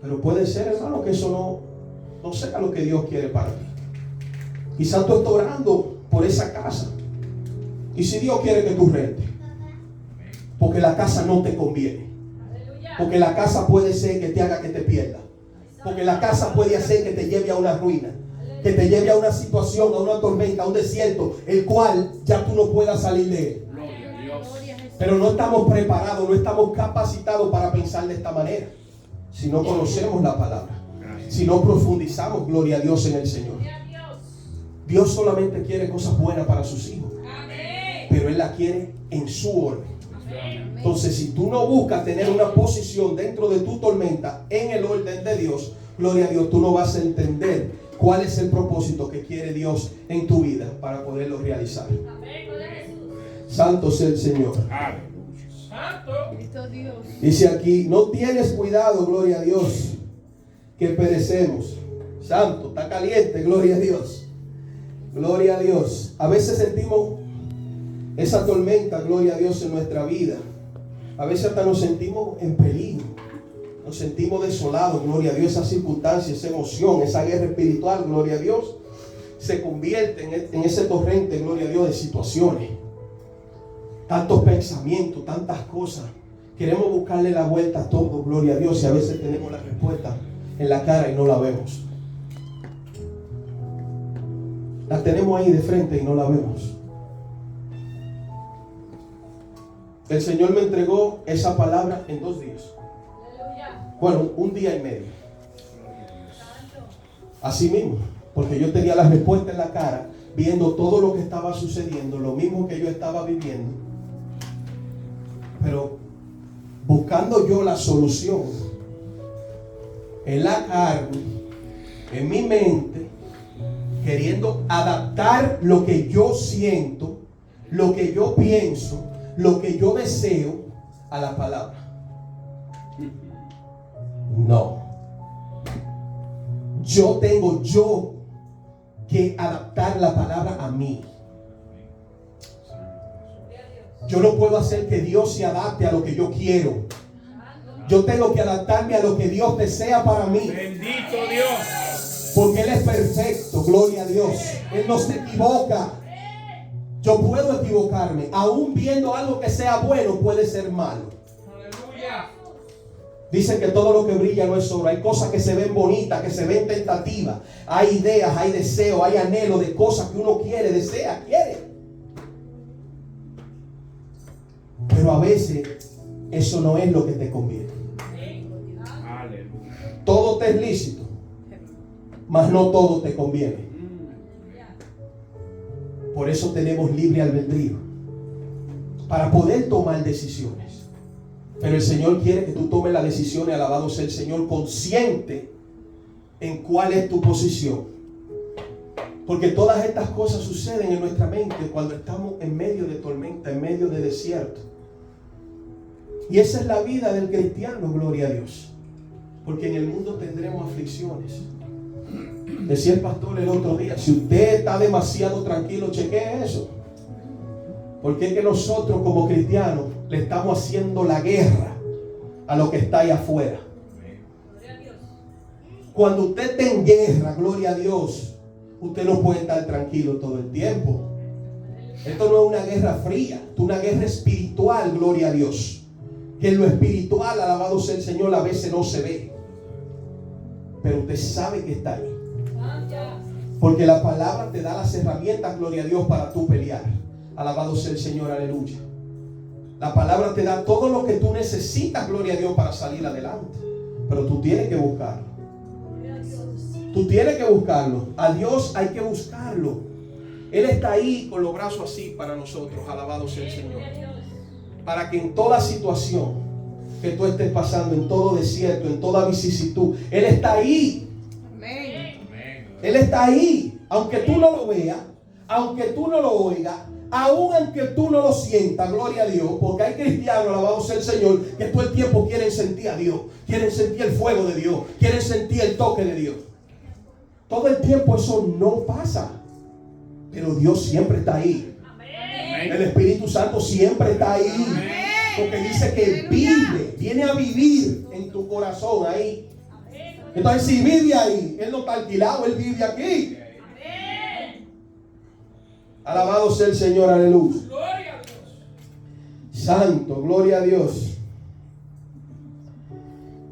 Pero puede ser, hermano, que eso no sea lo que Dios quiere para ti. Quizás tú estás orando por esa casa. Y si Dios quiere que tú rentes, porque la casa no te conviene. Porque la casa puede ser que te haga que te pierdas. Porque la casa puede hacer que te lleve a una ruina, que te lleve a una situación, a una tormenta, a un desierto, el cual ya tú no puedas salir de él. Gloria a Dios. Pero no estamos preparados, no estamos capacitados para pensar de esta manera. Si no conocemos la palabra, si no profundizamos, gloria a Dios, en el Señor. Dios solamente quiere cosas buenas para sus hijos, pero Él las quiere en su orden. Entonces, si tú no buscas tener una posición dentro de tu tormenta en el orden de Dios, gloria a Dios, tú no vas a entender cuál es el propósito que quiere Dios en tu vida para poderlo realizar. Santo sea el Señor. Cristo Dios. Dice aquí: no tienes cuidado, gloria a Dios, que perecemos. Santo, está caliente, gloria a Dios. Gloria a Dios. A veces sentimos esa tormenta, gloria a Dios, en nuestra vida. A veces hasta nos sentimos en peligro. Nos sentimos desolados, gloria a Dios. Esa circunstancia, esa emoción, esa guerra espiritual, gloria a Dios, se convierte en ese torrente, gloria a Dios, de situaciones. Tantos pensamientos, tantas cosas. Queremos buscarle la vuelta a todo, gloria a Dios, y a veces tenemos la respuesta en la cara y no la vemos. La tenemos ahí de frente y no la vemos. El Señor me entregó esa palabra en 2 días. Bueno, 1 día y medio. Así mismo, porque yo tenía la respuesta en la cara, viendo todo lo que estaba sucediendo, lo mismo que yo estaba viviendo. Pero buscando yo la solución en la carne, en mi mente, queriendo adaptar lo que yo siento, lo que yo pienso, lo que yo deseo a la palabra. No. Yo tengo que adaptar la palabra a mí. Yo no puedo hacer que Dios se adapte a lo que yo quiero. Yo tengo que adaptarme a lo que Dios desea para mí. Bendito Dios. Porque Él es perfecto, gloria a Dios. Él no se equivoca. Yo puedo equivocarme. Aún viendo algo que sea bueno, puede ser malo. Aleluya. Dicen que todo lo que brilla no es oro. Hay cosas que se ven bonitas, que se ven tentativas. Hay ideas, hay deseos, hay anhelo de cosas que uno quiere, desea, quiere. Pero a veces eso no es lo que te conviene. Aleluya. Todo te es lícito, mas no todo te conviene. Por eso tenemos libre albedrío, para poder tomar decisiones. Pero el Señor quiere que tú tomes las decisiones, alabado sea el Señor, consciente en cuál es tu posición. Porque todas estas cosas suceden en nuestra mente cuando estamos en medio de tormenta, en medio de desierto. Y esa es la vida del cristiano, gloria a Dios. Porque en el mundo tendremos aflicciones. Decía el pastor el otro día, si usted está demasiado tranquilo, chequee eso. Porque es que nosotros como cristianos le estamos haciendo la guerra a lo que está ahí afuera. Cuando usted está en guerra, gloria a Dios, usted no puede estar tranquilo todo el tiempo. Esto no es una guerra fría, esto es una guerra espiritual, gloria a Dios. Que en lo espiritual, alabado sea el Señor, a veces no se ve. Pero usted sabe que está ahí. Porque la palabra te da las herramientas, gloria a Dios, para tú pelear. Alabado sea el Señor, aleluya. La palabra te da todo lo que tú necesitas, gloria a Dios, para salir adelante. Pero tú tienes que buscarlo. Tú tienes que buscarlo. A Dios hay que buscarlo. Él está ahí con los brazos así para nosotros. Alabado sea el Señor. Para que en toda situación que tú estés pasando, en todo desierto, en toda vicisitud, Él está ahí. Amén. Él está ahí. Aunque tú no lo veas, aunque tú no lo oigas, aun aunque tú no lo sientas, gloria a Dios. Porque hay cristianos, alabado sea el Señor, que todo el tiempo quieren sentir a Dios. Quieren sentir el fuego de Dios. Quieren sentir el toque de Dios. Todo el tiempo eso no pasa. Pero Dios siempre está ahí. El Espíritu Santo siempre está ahí. Porque dice que viene a vivir en tu corazón ahí. Entonces si vive ahí, Él no está alquilado, Él vive aquí. Alabado sea el Señor, aleluya. Santo, gloria a Dios.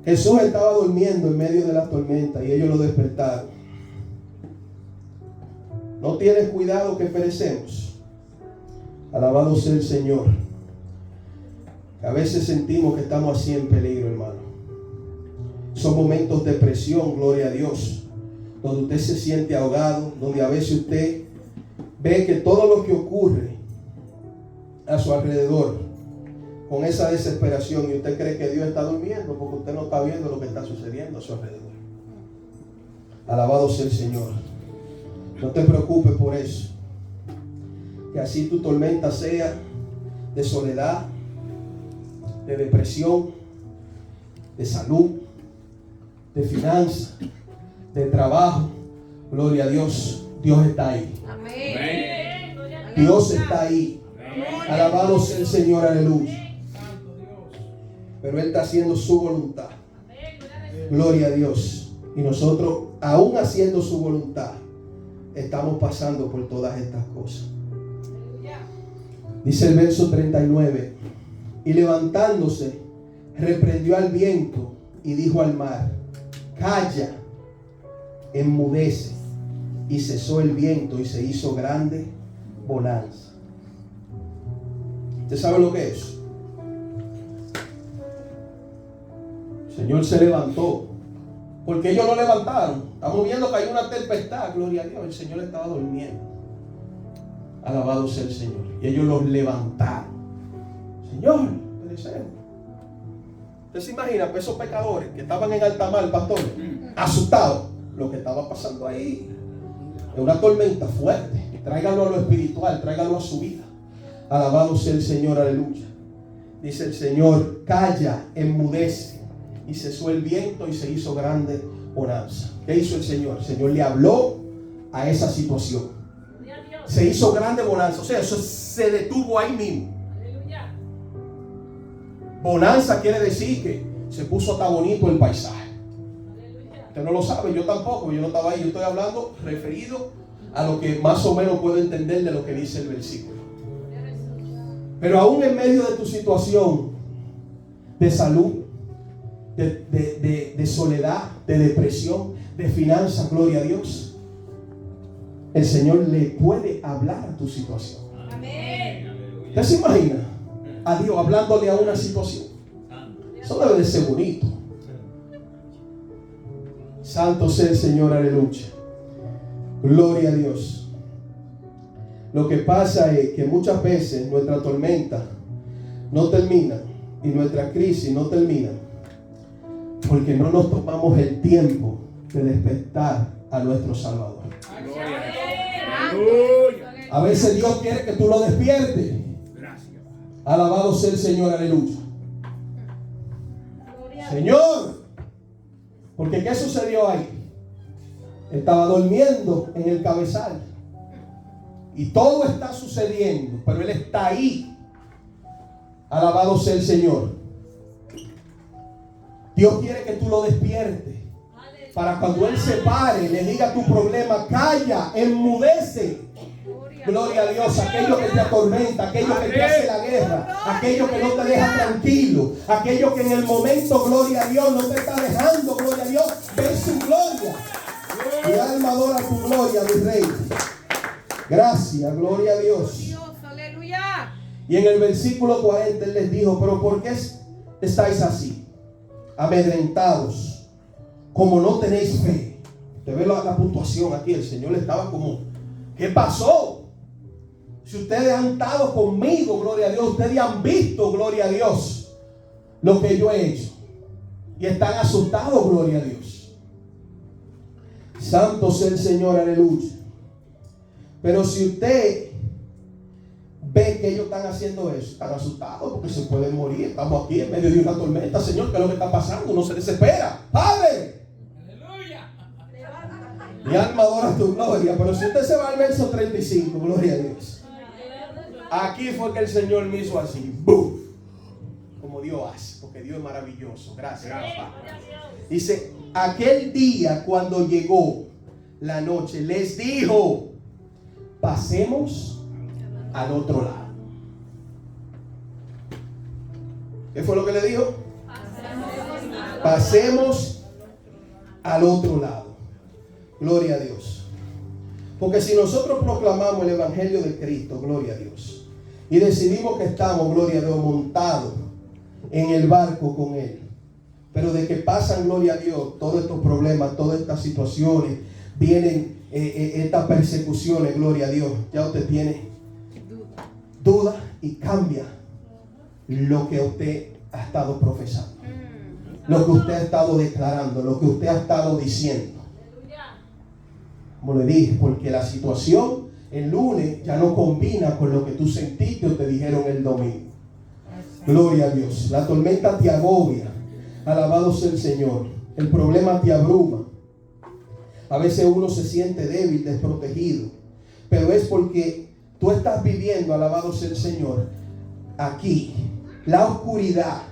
Jesús estaba durmiendo en medio de la tormenta y ellos lo despertaron. No tienes cuidado que perecemos. Alabado sea el Señor. A veces sentimos que estamos así en peligro, hermano. Son momentos de presión, gloria a Dios, donde usted se siente ahogado, donde a veces usted ve que todo lo que ocurre a su alrededor, con esa desesperación, y usted cree que Dios está durmiendo porque usted no está viendo lo que está sucediendo a su alrededor. Alabado sea el Señor. No te preocupes por eso. Que así tu tormenta sea de soledad, de depresión, de salud, de finanzas, de trabajo. Gloria a Dios. Dios está ahí. Amén. Dios está ahí. Alabado sea el Señor, aleluya. Pero Él está haciendo su voluntad. Gloria a Dios. Y nosotros, aún haciendo su voluntad, estamos pasando por todas estas cosas. Dice el verso 39. Y levantándose, reprendió al viento y dijo al mar: calla, enmudece. Y cesó el viento y se hizo grande bonanza. ¿Usted sabe lo que es? El Señor se levantó. Porque ellos lo levantaron. Estamos viendo que hay una tempestad, gloria a Dios. El Señor estaba durmiendo. Alabado sea el Señor. Y ellos los levantaron. Señor, perecemos. ¿Usted se imagina pues, esos pecadores que estaban en alta mar, pastor, asustados? Lo que estaba pasando ahí es una tormenta fuerte. Tráigalo a lo espiritual, tráigalo a su vida. Alabado sea el Señor, aleluya. Dice el Señor: calla, enmudece. Y cesó el viento y se hizo grande bonanza. ¿Qué hizo el Señor? El Señor le habló a esa situación. Se hizo grande bonanza. O sea, eso se detuvo ahí mismo. Bonanza quiere decir que se puso hasta bonito el paisaje. Usted no lo sabe, yo tampoco, yo no estaba ahí. Yo estoy hablando referido a lo que más o menos puedo entender de lo que dice el versículo. Pero aún en medio de tu situación de salud, de soledad, de depresión, de finanzas, gloria a Dios, el Señor le puede hablar a tu situación. Amén. ¿Usted se imagina a Dios hablándole a una situación? Eso debe de ser bonito. Santo sea el Señor, aleluya. Gloria a Dios. Lo que pasa es que muchas veces nuestra tormenta no termina y nuestra crisis no termina porque no nos tomamos el tiempo de despertar a nuestro Salvador. Gloria a Dios. Aleluya. A veces Dios quiere que tú lo despiertes. Gracias. Alabado sea el Señor, aleluya. Señor, porque ¿qué sucedió ahí? Estaba durmiendo en el cabezal y todo está sucediendo, pero Él está ahí. Alabado sea el Señor. Dios quiere que tú lo despiertes para cuando Él se pare, le diga tu problema, calla, enmudece. Gloria a Dios, aquello que te atormenta, aquello que te hace la guerra, aquello que no te deja tranquilo, aquello que en el momento, gloria a Dios, no te está dejando, gloria a Dios, ver su gloria. Mi alma adora tu gloria, mi rey. Gracias, gloria a Dios. Y en el versículo 40 Él les dijo, pero ¿por qué estáis así? Amedrentados, como no tenéis fe. Te ve la puntuación aquí, el Señor estaba como, ¿qué pasó? Si ustedes han estado conmigo, gloria a Dios, ustedes han visto, gloria a Dios, lo que yo he hecho. Y están asustados, gloria a Dios. Santo sea el Señor, aleluya. Pero si usted ve que ellos están haciendo eso, están asustados porque se pueden morir. Estamos aquí en medio de una tormenta, Señor, ¿qué es lo que está pasando? No se desespera. ¡Padre! Aleluya. Mi alma adora tu gloria. Pero si usted se va al verso 35, gloria a Dios. Aquí fue que el Señor me hizo así, ¡buf! Como Dios hace, porque Dios es maravilloso. Gracias, papá. Dice, aquel día cuando llegó la noche, les dijo, pasemos al otro lado. ¿Qué fue lo que le dijo? Pasemos al otro lado. Gloria a Dios. Porque si nosotros proclamamos el Evangelio de Cristo, gloria a Dios, y decidimos que estamos, gloria a Dios, montados en el barco con Él, pero de que pasan, gloria a Dios, todos estos problemas, todas estas situaciones, vienen estas persecuciones, gloria a Dios, ya usted tiene duda y cambia lo que usted ha estado profesando, lo que usted ha estado declarando, lo que usted ha estado diciendo. Como le dije, porque la situación el lunes ya no combina con lo que tú sentiste o te dijeron el domingo. Gloria a Dios. La tormenta te agobia. Alabado sea el Señor. El problema te abruma. A veces uno se siente débil, desprotegido, pero es porque tú estás viviendo, alabado sea el Señor, aquí la oscuridad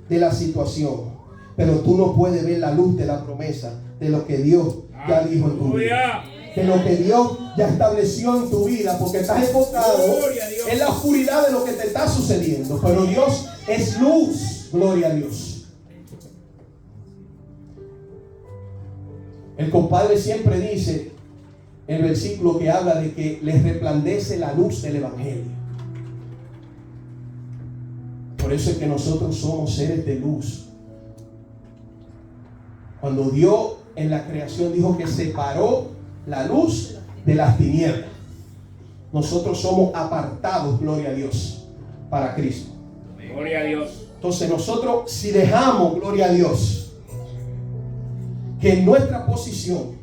de la situación, pero tú no puedes ver la luz de la promesa de lo que Dios ya dijo en tu vida, de lo que Dios ya estableció en tu vida, porque estás enfocado en la oscuridad de lo que te está sucediendo, pero Dios es luz. Gloria a Dios. El compadre siempre dice el versículo que habla de que les resplandece la luz del Evangelio. Por eso es que nosotros somos seres de luz. Cuando Dios en la creación dijo que separó la luz de las tinieblas, nosotros somos apartados, gloria a Dios, para Cristo. Gloria a Dios. Entonces nosotros, si dejamos, gloria a Dios, que en nuestra posición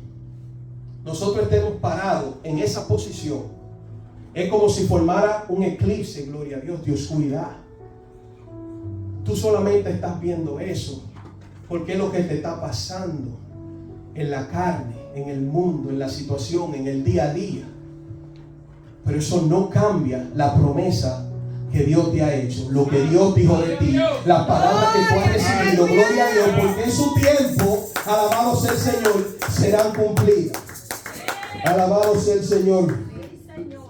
nosotros estemos parados en esa posición, es como si formara un eclipse, gloria a Dios, de oscuridad. Tú solamente estás viendo eso porque es lo que te está pasando en la carne, en el mundo, en la situación, en el día a día. Pero eso no cambia la promesa que Dios te ha hecho, lo que Dios dijo de ti, la palabra que tú has recibido, gloria a Dios, porque en su tiempo, alabado sea el Señor, serán cumplidas. Alabado sea el Señor.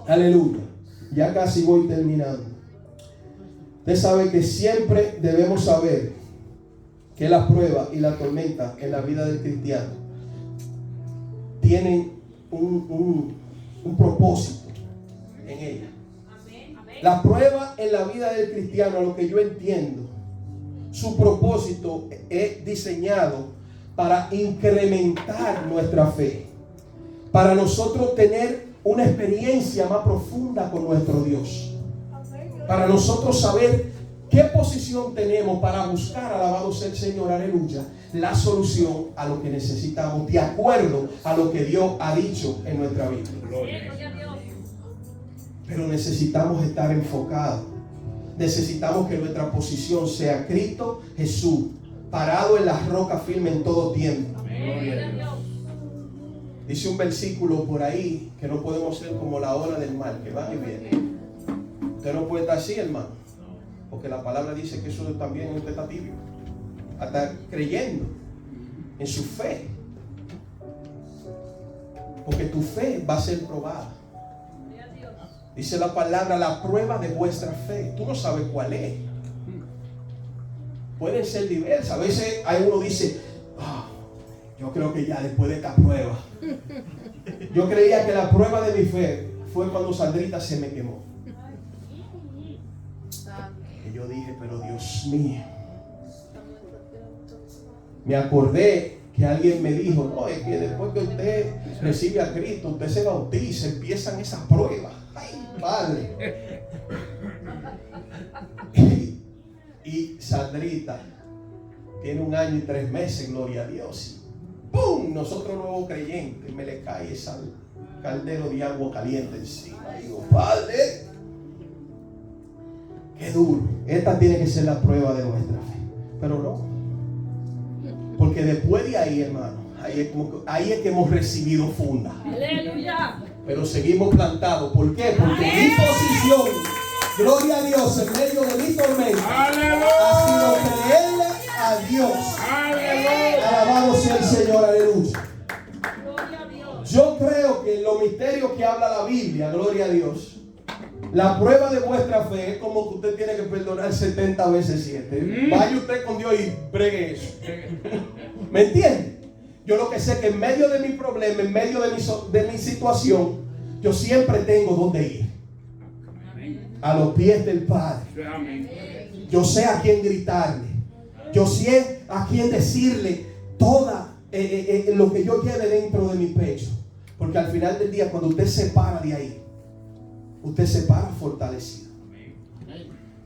Aleluya. Ya casi voy terminando. Usted sabe que siempre debemos saber que la prueba y la tormenta en la vida del cristiano tienen un propósito en ella. La prueba en la vida del cristiano, a lo que yo entiendo, su propósito es diseñado para incrementar nuestra fe, para nosotros tener una experiencia más profunda con nuestro Dios, para nosotros saber qué posición tenemos para buscar, alabado sea el Señor, aleluya, la solución a lo que necesitamos, de acuerdo a lo que Dios ha dicho en nuestra vida. Pero necesitamos estar enfocados. Necesitamos que nuestra posición sea Cristo Jesús, parado en la roca firme en todo tiempo. Dice un versículo por ahí que no podemos ser como la ola del mar, que van y vienen. Usted no puede estar así, hermano, porque la palabra dice que eso también usted está tibio, hasta creyendo en su fe, porque tu fe va a ser probada. Dice la palabra, la prueba de vuestra fe. Tú no sabes cuál es. Pueden ser diversas. A veces hay uno dice, yo creo que ya después de esta prueba. Yo creía que la prueba de mi fe fue cuando Sandrita se me quemó. Y yo dije, pero Dios mío. Me acordé que alguien me dijo, no, es que después que usted recibe a Cristo, usted se bautiza, empiezan esas pruebas. Ay, Padre. Y Sandrita tiene 1 año y 3 meses, gloria a Dios. ¡Pum! Nosotros nuevos creyentes, me le cae ese caldero de agua caliente encima. Digo, Padre, qué duro. Esta tiene que ser la prueba de nuestra fe. Pero no. Porque después de ahí, hermano, ahí es que hemos recibido funda. Aleluya. Pero seguimos plantados. ¿Por qué? Porque mi posición, gloria a Dios, en medio de mi tormenta, ha sido creerle a Dios. Alabado sea el Señor, aleluya. Yo creo que en los misterios que habla la Biblia, gloria a Dios, la prueba de vuestra fe es como que usted tiene que perdonar 70 veces 7. Vaya usted con Dios y pregue eso. ¿Me entiende? Yo lo que sé es que en medio de mi problema, en medio de mi situación, yo siempre tengo donde ir. A los pies del Padre. Yo sé a quién gritarle. Yo sé a quién decirle toda lo que yo lleve dentro de mi pecho. Porque al final del día, cuando usted se para de ahí, usted se para fortalecido.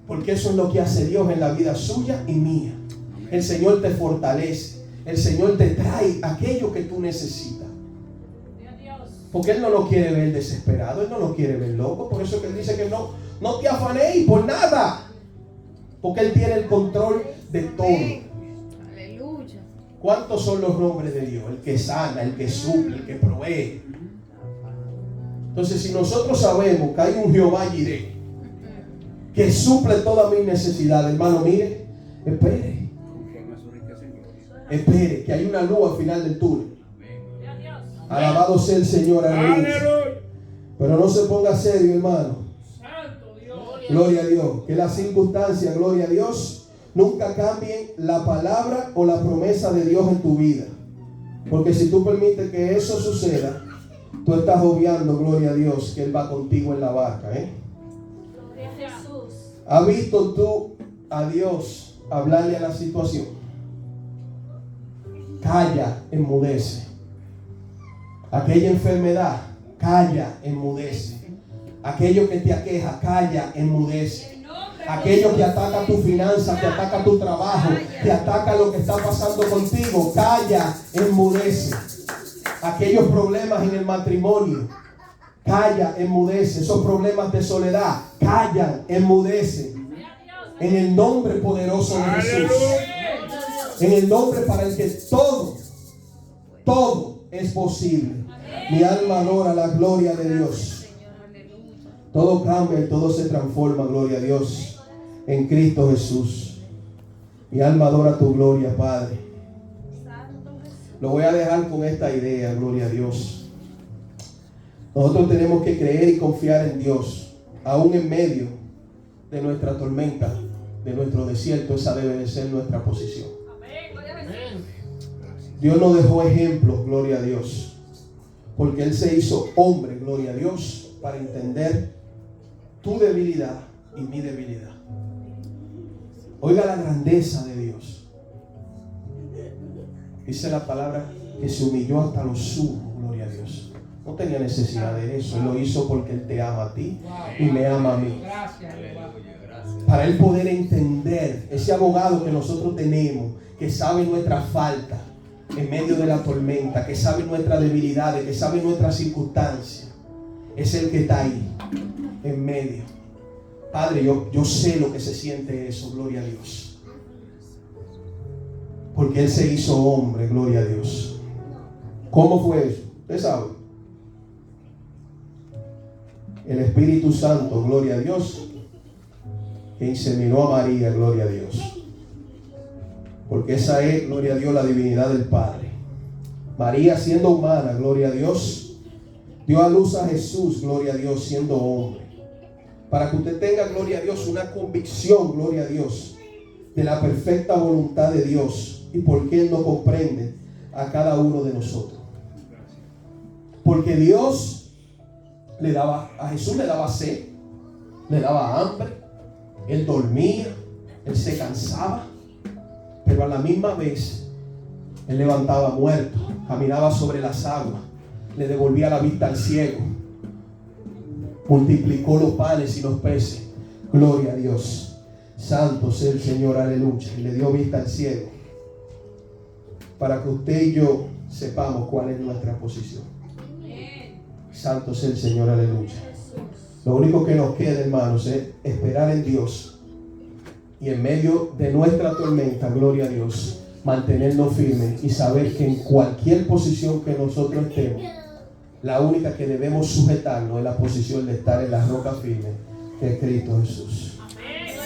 Porque eso es lo que hace Dios en la vida suya y mía. El Señor te fortalece. El Señor te trae aquello que tú necesitas. Porque Él no lo quiere ver desesperado. Él no lo quiere ver loco. Por eso que Él dice que no te afanéis por nada. Porque Él tiene el control de todo. Aleluya. ¿Cuántos son los nombres de Dios? El que sana, el que suple, el que provee. Entonces, si nosotros sabemos que hay un Jehová Jireh que suple todas mis necesidades, hermano, mire, espere, que hay una luz al final del túnel. Alabado sea el Señor, aleluya. Pero no se ponga serio, hermano. Gloria a Dios. Que las circunstancias, gloria a Dios, nunca cambien la palabra o la promesa de Dios en tu vida. Porque si tú permites que eso suceda, tú estás obviando, gloria a Dios, que Él va contigo en la barca. ¿Has visto tú a Dios hablarle a la situación? Calla, enmudece. Aquella enfermedad, calla, enmudece. Aquello que te aqueja, calla, enmudece. Aquello que ataca tu finanza, que ataca tu trabajo, que ataca lo que está pasando contigo, calla, enmudece. Aquellos problemas en el matrimonio, calla, enmudece. Esos problemas de soledad, callan, enmudece. En el nombre poderoso de Jesús. En el nombre para el que todo es posible. Mi alma adora la gloria de Dios. Todo cambia y todo se transforma, gloria a Dios, en Cristo Jesús. Mi alma adora tu gloria, Padre. Lo voy a dejar con esta idea, gloria a Dios. Nosotros tenemos que creer y confiar en Dios, aún en medio de nuestra tormenta, de nuestro desierto. Esa debe de ser nuestra posición. Dios nos dejó ejemplos, gloria a Dios, porque Él se hizo hombre, gloria a Dios, para entender tu debilidad y mi debilidad. Oiga la grandeza de Dios. Dice la palabra que se humilló hasta lo sumo, gloria a Dios. No tenía necesidad de eso. Él lo hizo porque Él te ama a ti y me ama a mí. Para Él poder entender, ese abogado que nosotros tenemos, que sabe nuestra falta en medio de la tormenta, que sabe nuestras debilidades, que sabe nuestras circunstancias, es el que está ahí, en medio. Padre, yo sé lo que se siente eso, gloria a Dios. Porque Él se hizo hombre, gloria a Dios. ¿Cómo fue eso? Usted sabe. El Espíritu Santo, gloria a Dios, que inseminó a María, gloria a Dios. Porque esa es, gloria a Dios, la divinidad del Padre. María, siendo humana, gloria a Dios, dio a luz a Jesús, gloria a Dios, siendo hombre. Para que usted tenga, gloria a Dios, una convicción, gloria a Dios, de la perfecta voluntad de Dios y por qué Él no comprende a cada uno de nosotros. Porque Dios a Jesús le daba sed, le daba hambre, Él dormía, Él se cansaba, pero a la misma vez Él levantaba muertos, caminaba sobre las aguas, le devolvía la vista al ciego, multiplicó los panes y los peces. Gloria a Dios. Santo sea el Señor, aleluya. Y le dio vista al ciego. Para que usted y yo sepamos cuál es nuestra posición. Santo sea el Señor, aleluya. Lo único que nos queda, hermanos, es esperar en Dios. Y en medio de nuestra tormenta, gloria a Dios, mantenernos firmes y saber que en cualquier posición que nosotros estemos, la única que debemos sujetarnos es la posición de estar en la roca firme, que es Cristo Jesús.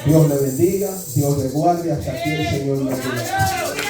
Dios le bendiga, Dios le guarde. Hasta aquí el Señor nos bendiga.